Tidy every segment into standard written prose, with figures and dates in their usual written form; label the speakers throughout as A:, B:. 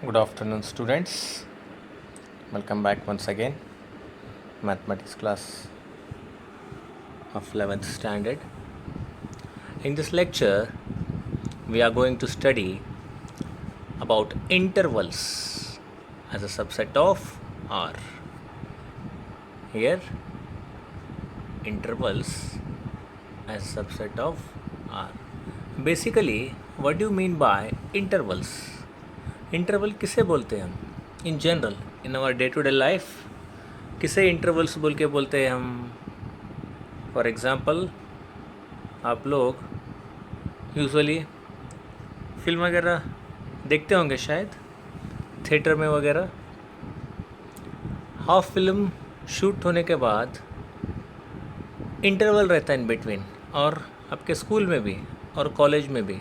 A: Good afternoon, students. Welcome back once again. Mathematics class of 11th standard. In this lecture, we are going to study about intervals as a subset of R. Here, intervals as a subset of R. Basically, what do you mean by intervals? Interval किसे बोलते हैं हम in general in our day to day life? किसे intervals बोल के बोलते हैं हम? फॉर एग्ज़ाम्पल, आप लोग यूजुअली फिल्म वगैरह देखते होंगे शायद थिएटर में वगैरह। हाफ फिल्म शूट होने के बाद इंटरवल रहता है इन बिटवीन, और आपके स्कूल में भी और कॉलेज में भी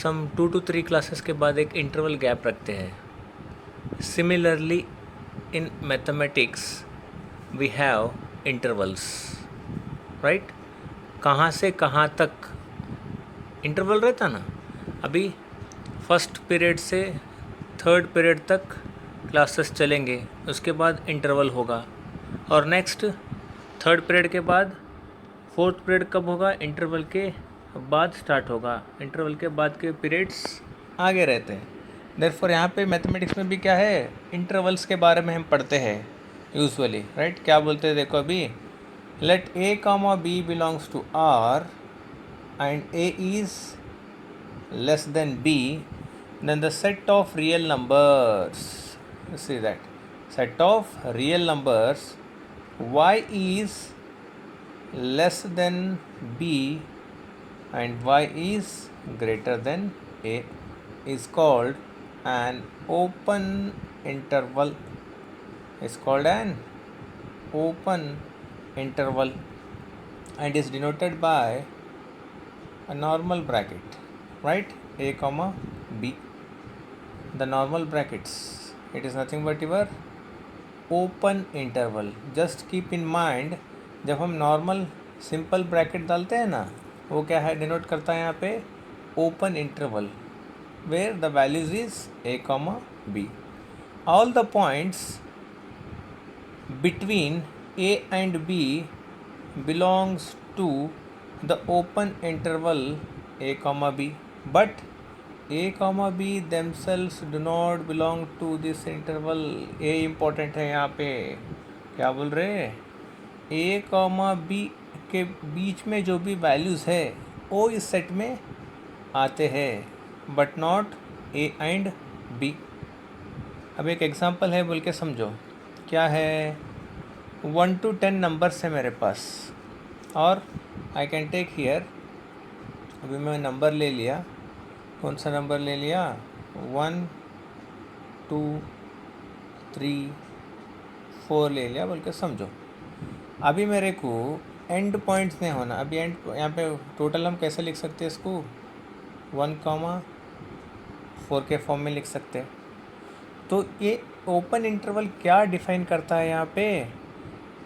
A: सम 2 to 3 क्लासेस के बाद एक इंटरवल गैप रखते हैं। Similarly in mathematics we have intervals, right? कहाँ से कहाँ तक इंटरवल रहता ना। अभी फर्स्ट पीरियड से थर्ड पीरियड तक क्लासेस चलेंगे, उसके बाद इंटरवल होगा, और नेक्स्ट थर्ड पीरियड के बाद फोर्थ पीरियड कब होगा? इंटरवल के बाद स्टार्ट होगा। इंटरवल के बाद के पीरियड्स आगे रहते हैं। देयरफॉर यहाँ पे मैथमेटिक्स में भी क्या है, इंटरवल्स के बारे में हम पढ़ते हैं यूजुअली, राइट? क्या बोलते हैं देखो अभी, late a comma b belongs to R and a is less than b, then the set of real numbers, see that set of real numbers y is less than b and y is greater than a is called an open interval, is called an open interval and is denoted by a normal bracket, right? A comma b, the normal brackets, it is nothing but your open interval. just keep in mind, जब हम normal simple bracket डालते हैं ना, वो क्या है, denote करता है यहाँ पे open interval where the values is a comma b. All the points between a and b belongs to the open interval a comma b, but a comma b themselves do not belong to this interval. a important है यहाँ पे, क्या बोल रहे हैं, a comma b के बीच में जो भी वैल्यूज़ है वो इस सेट में आते हैं, but not a and b. अब एक एग्जांपल है बोल के समझो, क्या है, 1 to 10 नंबर्स है मेरे पास, और आई कैन टेक हियर, अभी मैं नंबर ले लिया, कौन सा नंबर ले लिया, 1 2 3 4 ले लिया बोल के समझो। अभी मेरे को एंड पॉइंट्स नहीं होना, अभी एंड यहाँ पे टोटल हम कैसे लिख सकते हैं इसको, 1,4 के फॉर्म में लिख सकते हैं। तो ये ओपन इंटरवल क्या डिफाइन करता है यहाँ पे,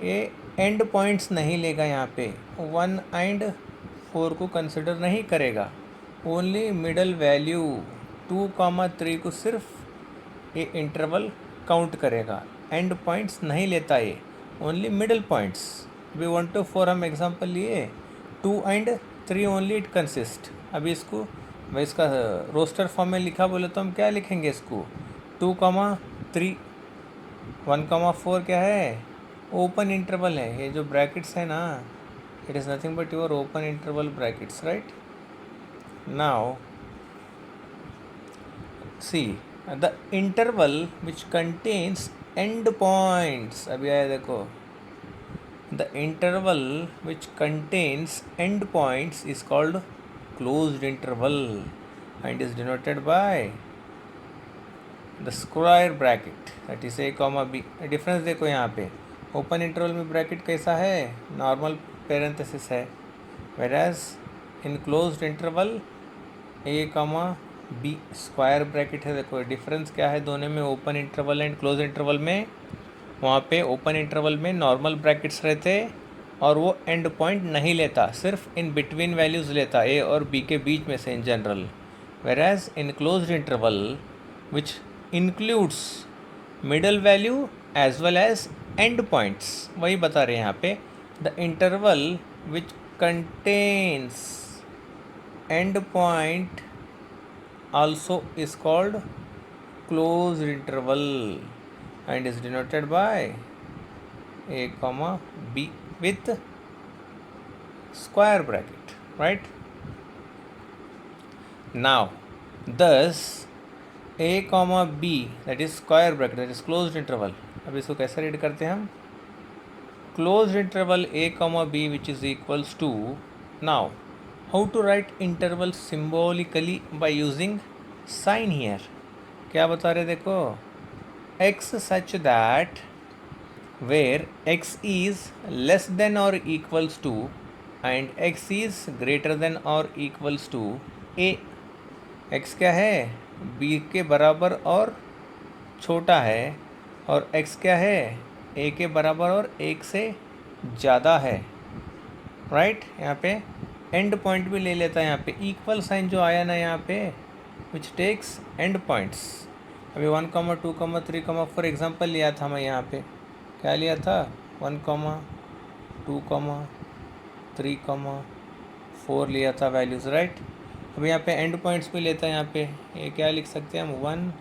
A: ये एंड पॉइंट्स नहीं लेगा, यहाँ पे 1 एंड 4 को कंसिडर नहीं करेगा, ओनली मिडल वैल्यू 2,3 को सिर्फ ये इंटरवल काउंट करेगा, एंड पॉइंट्स नहीं लेता ये, ओनली मिडल पॉइंट्स। अभी 1 to 4 हम एग्जांपल लिए, 2 and 3 ओनली इट कंसिस्ट। अभी इसको मैं इसका रोस्टर फॉर्म में लिखा बोले तो हम क्या लिखेंगे इसको, 2,3 1,4 क्या है, ओपन इंटरवल है। ये जो ब्रैकेट्स है ना, it is nothing but your open interval brackets, right? Now see the interval which contains and points, अभी आया देखो, the interval which contains endpoints is called closed interval and is denoted by the square bracket, that is a comma b. Difference देखो यहाँ पे, open interval में bracket कैसा है, normal parenthesis है, whereas in closed interval a comma b square bracket है। देखो difference क्या है दोनों में, open interval and close interval में, वहाँ पे ओपन इंटरवल में नॉर्मल ब्रैकेट्स रहते और वो एंड पॉइंट नहीं लेता, सिर्फ इन बिटवीन वैल्यूज़ लेता, ए और बी के बीच में से in general. वेराज in closed interval which includes middle value as well as end points. वही बता रहे हैं यहाँ पे, the interval which contains end point also is called closed interval and is denoted by a comma b with square bracket, right? Now thus a comma b, that is square bracket, that is closed interval. अब इसको कैसे read करते हैं हम? Closed interval a comma b which is equals to, now how to write interval symbolically by using sign here. क्या बता रहे देखो, x such that where x is less than or equals to and x is greater than or equals to a. x क्या है? b के बराबर और छोटा है, और x क्या है? a के बराबर और 1 से ज़्यादा है, राइट? यहाँ पे एंड पॉइंट भी ले लेता है, यहाँ पे इक्वल साइन जो आया ना यहाँ पे, विच टेक्स एंड पॉइंट्स. अभी 1, 2, 3, 4 एग्जाम्पल लिया था मैं यहाँ पे. क्या लिया था? 1, 2, 3, 4 लिया था वैल्यूज़, राइट? अब यहाँ पे एंड पॉइंट्स भी लेता है. यहाँ पे ये क्या लिख सकते हैं हम? 1,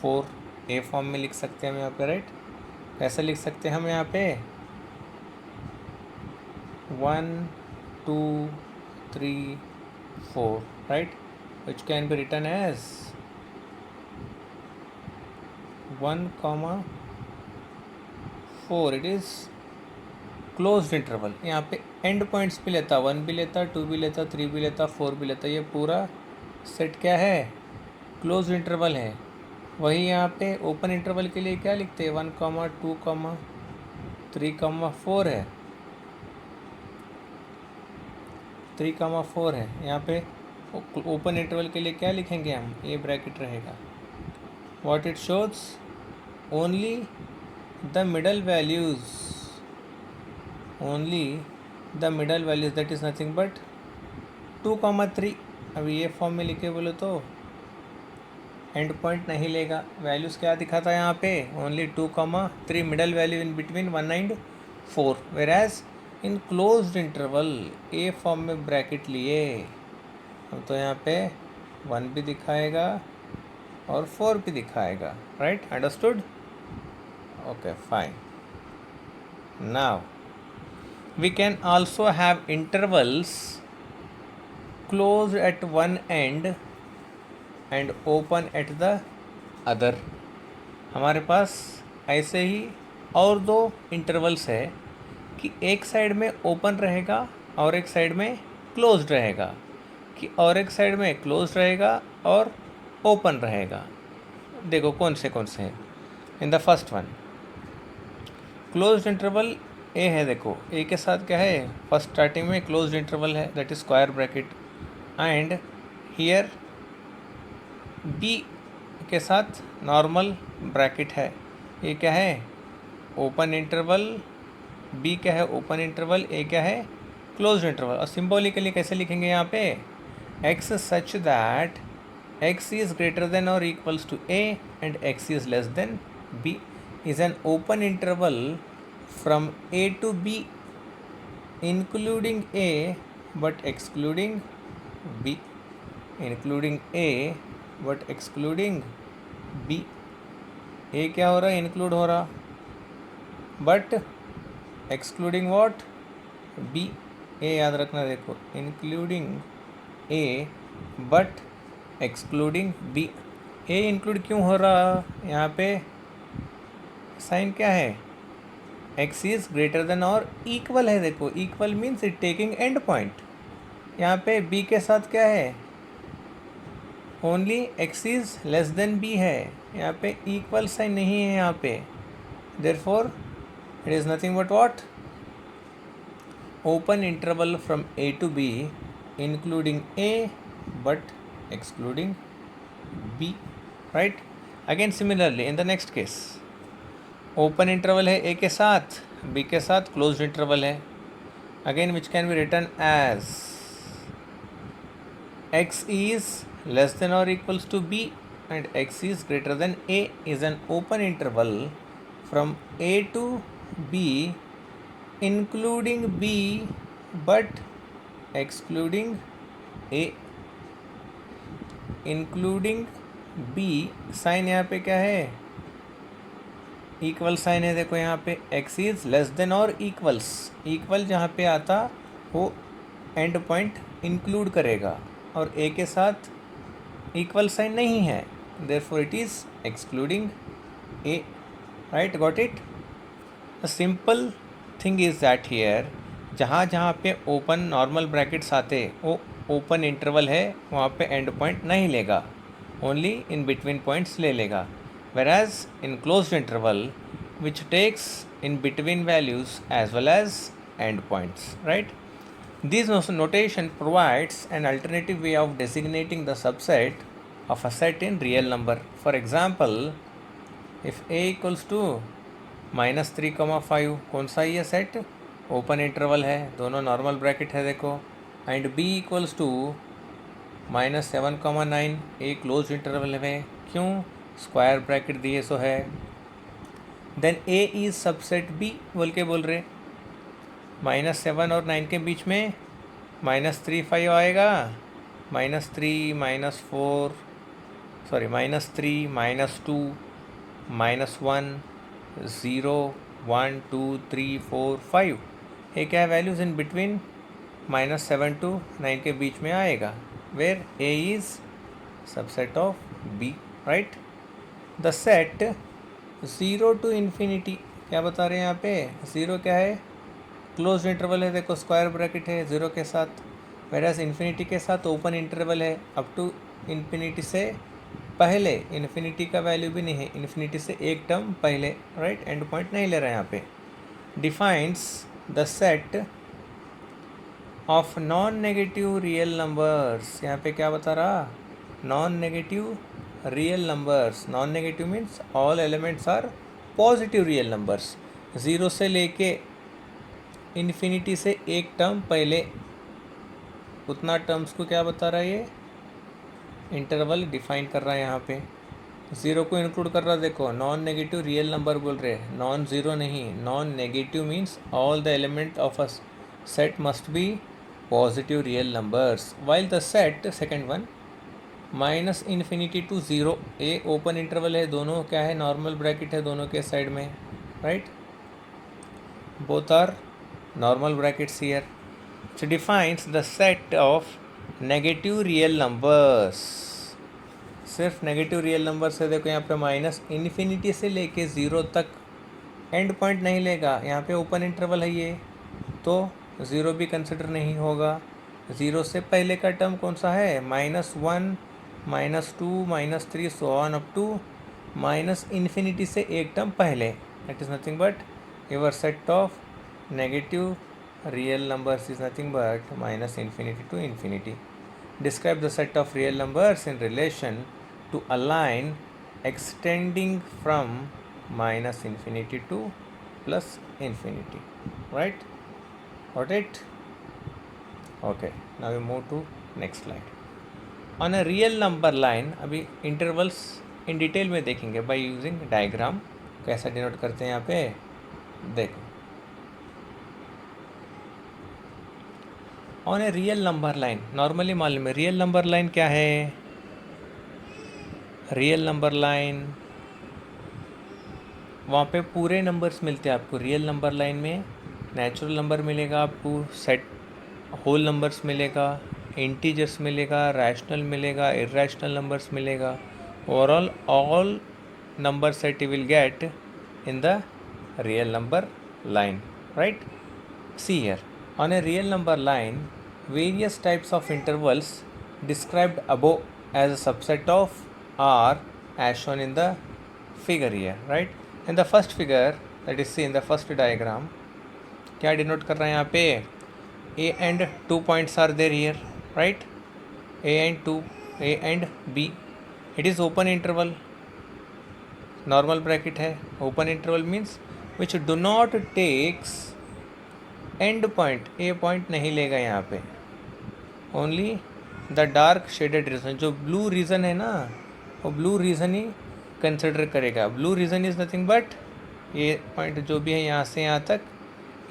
A: 4 ए फॉर्म में लिख सकते हैं हम यहाँ पे, राइट? कैसे लिख सकते हैं हम यहाँ पे? 1, 2, 3, 4, right? Which can be written as 1, 4. It is closed interval. यहाँ पे एंड पॉइंट्स भी लेता, 1 भी लेता, 2 भी लेता, 3 भी लेता, 4 भी लेता. ये पूरा सेट क्या है? क्लोज इंटरवल है. वही यहाँ पे ओपन इंटरवल के लिए क्या लिखते हैं? 1, 2, 3, 4 है. 3, 4 है. यहाँ पे ओपन इंटरवल के लिए क्या लिखेंगे हम? ये ब्रैकेट रहेगा. What it shows? Only the middle values, only the middle values, that is nothing but 2, 3. अभी ये फॉर्म में लिखे बोले तो एंड पॉइंट नहीं लेगा. वैल्यूज़ क्या दिखाता है यहाँ पे? Only 2, 3 middle value in between 1 and 4. Whereas in closed interval a form में ब्रैकेट लिए हम, तो यहाँ पे 1 भी दिखाएगा और 4 भी दिखाएगा, right? Understood? Okay, fine. Now we can also have intervals closed at one end and open at the other. हमारे पास ऐसे ही और 2 इंटरवल्स है कि एक साइड में ओपन रहेगा और एक साइड में क्लोज्ड रहेगा, कि और एक साइड में क्लोज्ड रहेगा और ओपन रहेगा. देखो कौन से हैं. In the first one closed interval A है. देखो ए के साथ क्या है? फर्स्ट स्टार्टिंग में क्लोज्ड इंटरवल है, that is square bracket. And here B के साथ नॉर्मल ब्रैकेट है. ये क्या है? Open interval. बी क्या है? Open interval. ए क्या है? Closed interval. और सिम्बॉलिकली कैसे लिखेंगे यहाँ पे? x such that x is greater than or equals to a and x is less than b is an open interval from a to b including a but excluding b, including a but excluding b. a क्या हो रहा है? Include हो रहा, but excluding what? b. a याद रखना. देखो including a but excluding b. a include क्यों हो रहा? यहाँ पे साइन क्या है? x इज ग्रेटर देन और इक्वल है. देखो equal means it taking and point. यहाँ पे b के साथ क्या है? Only x is less than b है. यहाँ पे इक्वल साइन नहीं है यहाँ पे. Therefore it is nothing but what? Open interval from a to b including a but excluding b, right? Again similarly in the next case, open interval है a के साथ, b के साथ closed interval है. Again which can be written as x is less than or equals to b and x is greater than a is an open interval from a to b including b but excluding a. Including B, sign यहाँ पे क्या है, equal sign है. देखो यहाँ पे x is less than और equals, equal जहाँ पे आता वो एंड पॉइंट इंक्लूड करेगा और ए के साथ इक्वल साइन नहीं है, therefore it is excluding A. Right, got it. The simple thing is that here जहाँ जहाँ पे ओपन नॉर्मल ब्रैकेट्स आते वो ओपन इंटरवल है, वहाँ पे एंड पॉइंट नहीं लेगा, ओनली इन बिटवीन पॉइंट्स ले लेगा. whereas in closed interval which takes in between values as well as endpoints, right? This notation provides an alternative way of designating the subset of a set in real number. For example, if a equals to -3, 5, कौन सा ये set open interval है, दोनों normal bracket है देखो, and b equals to -7, 9, a close interval है, क्यों, square bracket दिए सो है. Then A is subset B बोल के बोल रहे, -7 और 9 के बीच में -3, 5 आएगा, -3, -4, सॉरी -3, -2, -1, 0, 1, 2, 3, 4, 5. ये क्या है, वैल्यूज इन बिटवीन -7 to 9 के बीच में आएगा, where A is subset of B. Right, the set 0 to infinity, क्या बता रहे हैं यहाँ पे, 0 क्या है, क्लोज इंटरवल है, देखो स्क्वायर ब्रैकेट है 0 के साथ, वेराज इन्फिनिटी के साथ ओपन इंटरवल है अप टू इन्फिनिटी से पहले, इन्फिनिटी का वैल्यू भी नहीं है, इन्फिनिटी से एक टर्म पहले. राइट, एंड पॉइंट नहीं ले रहे हैं यहाँ पे. Defines the set of non negative real numbers, यहाँ पे क्या बता रहा, non negative real numbers. Non negative means all elements are positive real numbers. 0 से लेके इन्फिनिटी से एक टर्म पहले, उतना टर्म्स को क्या बता रहा है, ये इंटरवल डिफाइन कर रहा है यहाँ पे. 0 को इंक्लूड कर रहा है, देखो नॉन नेगेटिव रियल नंबर बोल रहे हैं, नॉन ज़ीरो नहीं. Non negative means all the element of a set must be positive real numbers. While the set second one -∞ to 0, A open interval है, दोनों क्या है, नॉर्मल ब्रैकेट है दोनों के साइड में. Right, both are normal brackets here. It defines the set of negative real numbers. सिर्फ negative real numbers है, देखो यहाँ पे -∞ से लेके 0 तक एंड पॉइंट नहीं लेगा, यहाँ पे ओपन इंटरवल है ये, तो 0 भी कंसिडर नहीं होगा. 0 से पहले का टर्म कौन सा है, -1, -2, -3, सो ऑन अप टू -∞ से एक टर्म पहले. That is nothing but your set of negative real numbers is nothing but -∞ to infinity. Describe the set of real numbers in relation to a line extending from -∞ to +∞. Right? Got it? Okay. Now we move to next slide. On a real number line, अभी intervals in detail में देखेंगे by using diagram. कैसा denote करते हैं यहाँ पे, देखो. On a real number line, normally मालूम है रियल नंबर लाइन क्या है. रियल नंबर लाइन, वहाँ पे पूरे नंबर्स मिलते हैं आपको. रियल नंबर लाइन में नेचुरल नंबर मिलेगा आपको, सेट होल नंबर्स मिलेगा, इंटीजर्स मिलेगा, रैशनल मिलेगा, इर्रेशनल नंबर्स मिलेगा. Overall all number set you will get in the real number line. Right? See here, on a real number line, various types of intervals described above as a subset of are as shown in the figure here. Right? In the first figure, that is, see in the first diagram, क्या denote कर रहा है यहाँ पे, a and 2 points are there here. Right? a and b. It is open interval, normal bracket है. Open interval means which do not takes end point, a point नहीं लेगा यहाँ पे, only the dark shaded region, जो blue region है ना, वो blue region ही कंसिडर करेगा। Blue region is nothing but ये पॉइंट जो भी है यहाँ से यहाँ तक,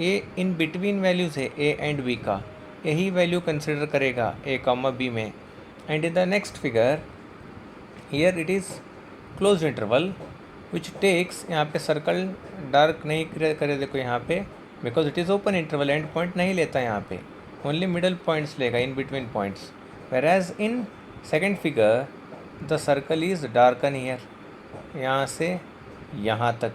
A: ये इन बिटवीन वैल्यूज़ है ए एंड बी का, यही वैल्यू कंसिडर करेगा ए कॉमा बी में। And in the next figure here it is close interval which takes, यहाँ पे सर्कल डार्क नहीं करे देखो यहाँ पे, because it is open interval, end point नहीं लेता यहाँ पे, ओनली मिडल पॉइंट्स लेगा in between points. Whereas in second figure the circle is darken here, यहाँ से यहाँ तक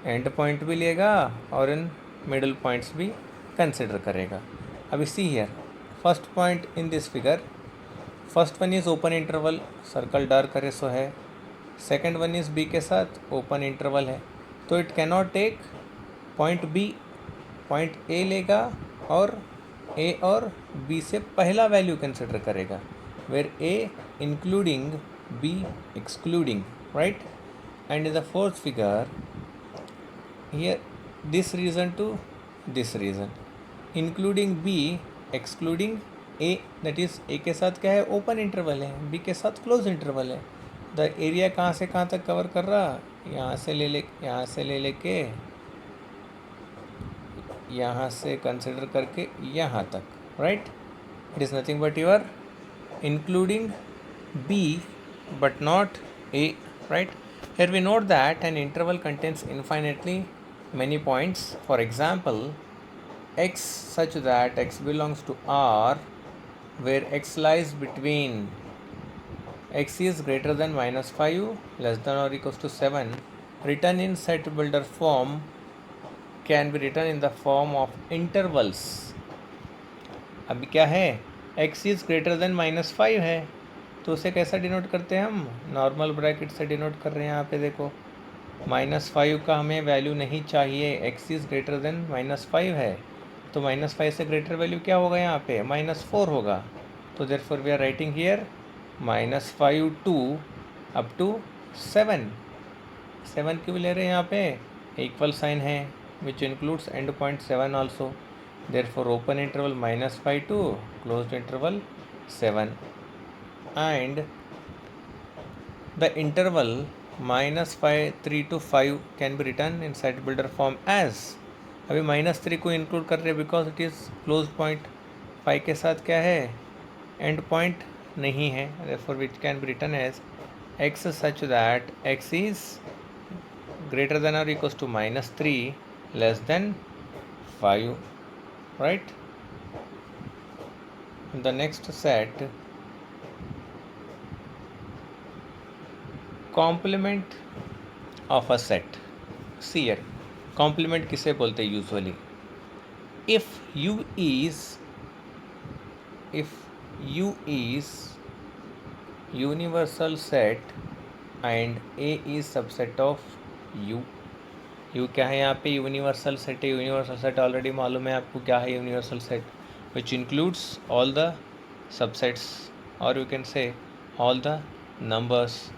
A: एंड पॉइंट भी लेगा और इन मिडल पॉइंट्स भी कंसिडर करेगा। अभी see here first point in this figure, first one is open interval, circle dark करे सो है। सेकेंड वन इज़ बी के साथ ओपन इंटरवल है, तो it cannot take point B, point A लेगा और ए और बी से पहला वैल्यू कंसिडर करेगा, where A including B excluding, right. And in the fourth figure here this region to this region, including B excluding A, that is A के साथ क्या है ओपन इंटरवल है, बी के साथ क्लोज इंटरवल है। The area कहाँ से कहाँ तक कवर कर रहा, यहाँ से ले लेके यहाँ से कंसिडर करके यहाँ तक, right. It is nothing but your including B but not a, right. Here we note that an interval contains infinitely many points. For example, x such that x belongs to R, where x lies between x is greater than -5 less than or equals to 7, written in set builder form, can be written in the form of intervals. अभी क्या है, x is greater than -5 है, तो उसे कैसा denote करते हैं हम, नॉर्मल ब्रैकेट से डिनोट कर रहे हैं। यहाँ पे देखो -5 का हमें वैल्यू नहीं चाहिए, x इज़ ग्रेटर देन -5 है, तो -5 से ग्रेटर वैल्यू क्या होगा यहाँ पे, -4 होगा। तो therefore we are writing here -5 to up to 7, 7 क्यों ले रहे हैं यहाँ पे, इक्वल साइन है which includes end point 7 also, therefore open interval -5 to closed interval 7, and the interval -3 to 5 can be written in set builder form as, अभी -3 को include कर रहे हैं because it is close point, 5 के साथ क्या है एंड पॉइंट नहीं है, therefore which can be written as x such that x is greater than or equals to -3 less than 5, right. The next set, complement of a set. See here complement किसे बोलते हैं usually, if U is universal set and A is subset of U. U क्या है यहाँ पे, universal set है। Universal set already मालूम है आपको क्या है universal set, which includes all the subsets और you can say all the numbers.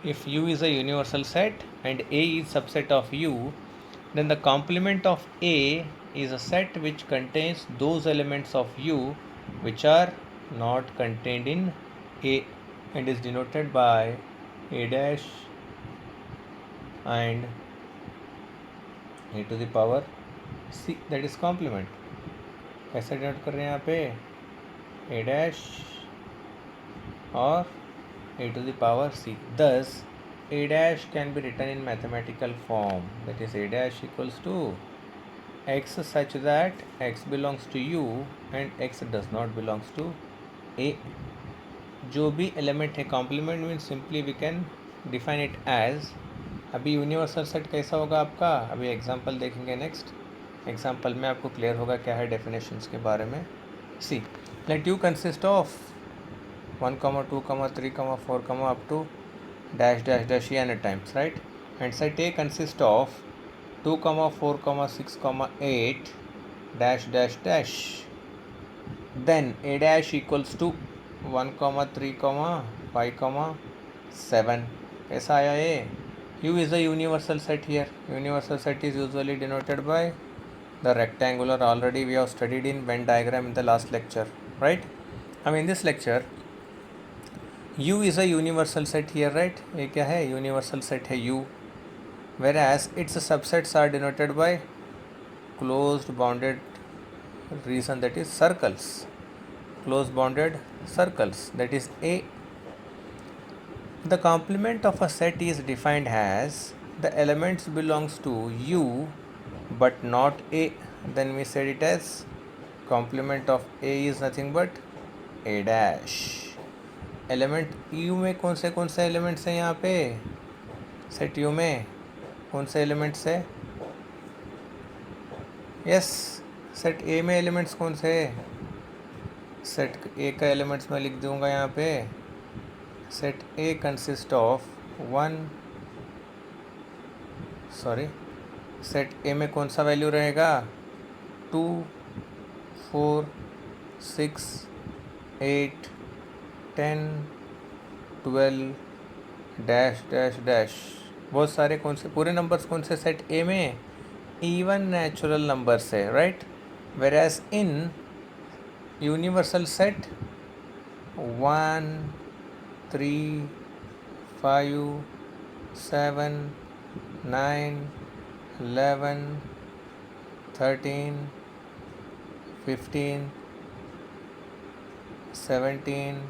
A: If U is a universal set and A is subset of U, then the complement of A is a set which contains those elements of U which are not contained in A and is denoted by A dash and A to the power C, that is complement. कैसे denote कर रहे हैं यहाँ पे, A dash और A to the power C. Thus, A dash can be written in mathematical form, that is A dash equals to x such that x belongs to U and x does not belongs to A. जो भी element है complement mean simply we can define it as, अभी universal set कैसा होगा आपका, अभी example देखेंगे next example में आपको क्लियर होगा क्या है डेफिनेशंस के बारे में। सी, let you consist of 1, 2, 3, 4, up to dash dash dash n times, right. And set A consists of 2, 4, 6, 8 dash dash dash, then A dash equals to 1, 3, 5, 7. कैसा आया ये, U is a universal set here. Universal set is usually denoted by the rectangular, already we have studied in Venn diagram in the last lecture, right. in this lecture, U is a universal set here, right? ये क्या है? Universal set है U, whereas its subsets are denoted by closed bounded region, that is circles. Closed bounded circles, that is A. The complement of a set is defined as the elements belongs to U but not A. Then we said it as complement of A is nothing but A dash. Element you में कौन से elements हैं यहाँ पे? Set you में कौन से elements है? यस, सेट ए में एलिमेंट्स कौन से? सेट ए का एलिमेंट्स मैं लिख दूंगा यहाँ पे. Set A consist of set ए में कौन सा वैल्यू रहेगा? 2, 4, 6, 8, 10, 12 डैश डैश डैश. बहुत सारे कौन से पूरे नंबर्स कौन से सेट ए में? इवन नेचुरल नंबर्स है, right? Whereas in universal set 1, 3, 5, 7, 9, 11, 13, 15, 17,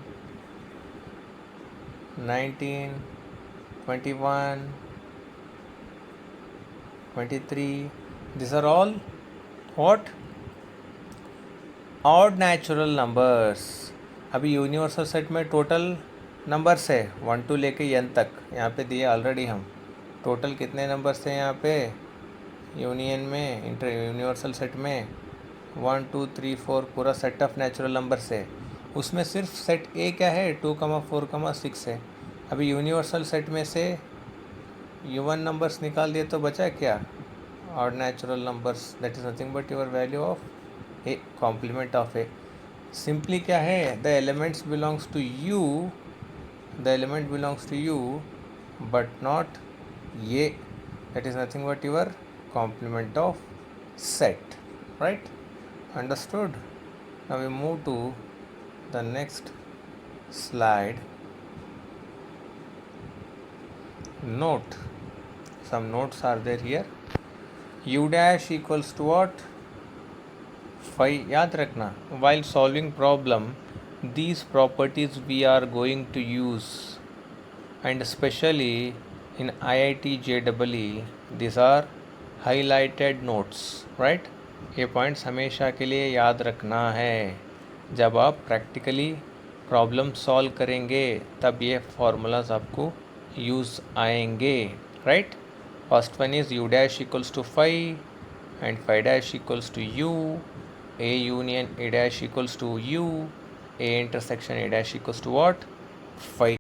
A: 19, 21, 23. These are all what? Odd natural numbers. अभी यूनिवर्सल सेट में टोटल नंबर्स है 1 to लेके n तक. यहाँ पे दिए ऑलरेडी हम. टोटल कितने नंबर्स हैं यहाँ पे यूनियन में, इंटर यूनिवर्सल सेट में? 1, 2, 3, 4 पूरा सेट ऑफ नेचुरल नंबर्स है. उसमें सिर्फ सेट ए क्या है? 2, 4, 6 है. अभी यूनिवर्सल सेट में से U1 नंबर्स निकाल दिए तो बचा क्या? और natural numbers, that is nothing but your value of A, complement of A. Simply क्या है? The elements belongs to U, the element belongs to U but not ये, that is nothing but your complement of set, right? Understood? Now we move to the next slide. Note, some notes are there here. U dash equals to what? 5. याद रखना, while solving problem these properties we are going to use, and especially in IIT JEE these are highlighted notes, right? ये points हमेशा के लिए याद रखना है. जब आप प्रैक्टिकली प्रॉब्लम सॉल्व करेंगे तब ये फार्मूलाज आपको यूज़ आएंगे, right? First one is U dash equals to 5 and 5 dash equals to U, A union A dash equals to U, A intersection A dash equals to what? 5.